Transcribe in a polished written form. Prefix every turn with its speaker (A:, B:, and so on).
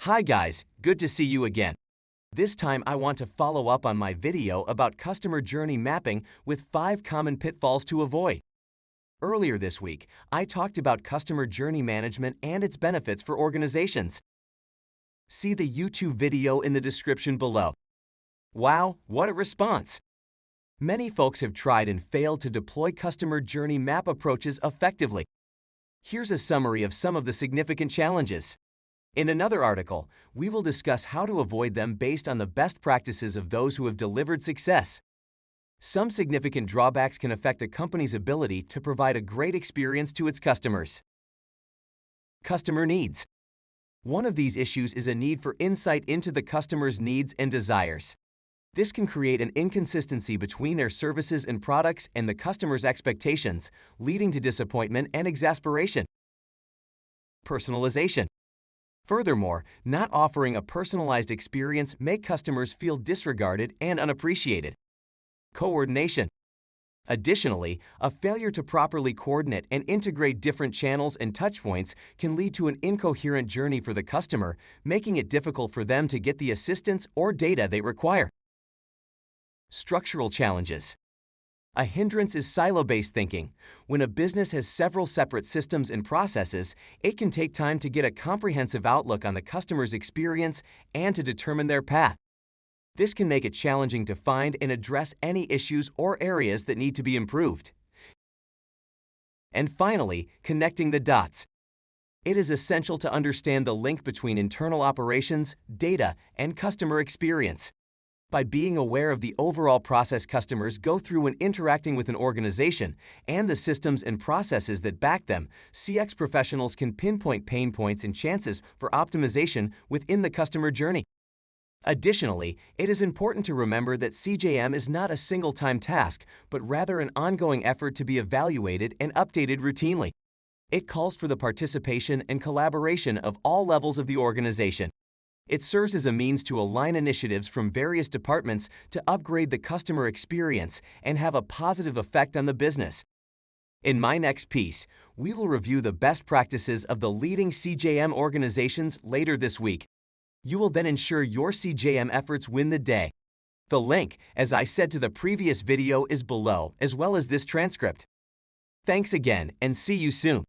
A: Hi guys, good to see you again. This time I want to follow up on my video about customer journey mapping with 5 common pitfalls to avoid. Earlier this week, I talked about customer journey management and its benefits for organizations. See the YouTube video in the description below. Wow, what a response! Many folks have tried and failed to deploy customer journey map approaches effectively. Here's a summary of some of the significant challenges. In another article, we will discuss how to avoid them based on the best practices of those who have delivered success. Some significant drawbacks can affect a company's ability to provide a great experience to its customers. Customer needs. One of these issues is a need for insight into the customer's needs and desires. This can create an inconsistency between their services and products and the customer's expectations, leading to disappointment and exasperation. Personalization. Furthermore, not offering a personalized experience may make customers feel disregarded and unappreciated. Co-ordination. Additionally, a failure to properly coordinate and integrate different channels and touchpoints can lead to an incoherent journey for the customer, making it difficult for them to get the assistance or data they require. Structural challenges. A hindrance is silo-based thinking. When a business has several separate systems and processes, it can take time to get a comprehensive outlook on the customer's experience and to determine their path. This can make it challenging to find and address any issues or areas that need to be improved. And finally, connecting the dots. It is essential to understand the link between internal operations, data, and customer experience. By being aware of the overall process customers go through when interacting with an organization and the systems and processes that back them, CX professionals can pinpoint pain points and chances for optimization within the customer journey. Additionally, it is important to remember that CJM is not a single-time task, but rather an ongoing effort to be evaluated and updated routinely. It calls for the participation and collaboration of all levels of the organization. It serves as a means to align initiatives from various departments to upgrade the customer experience and have a positive effect on the business. In my next piece, we will review the best practices of the leading CJM organizations later this week. You will then ensure your CJM efforts win the day. The link, as I said to the previous video, is below, as well as this transcript. Thanks again, and see you soon.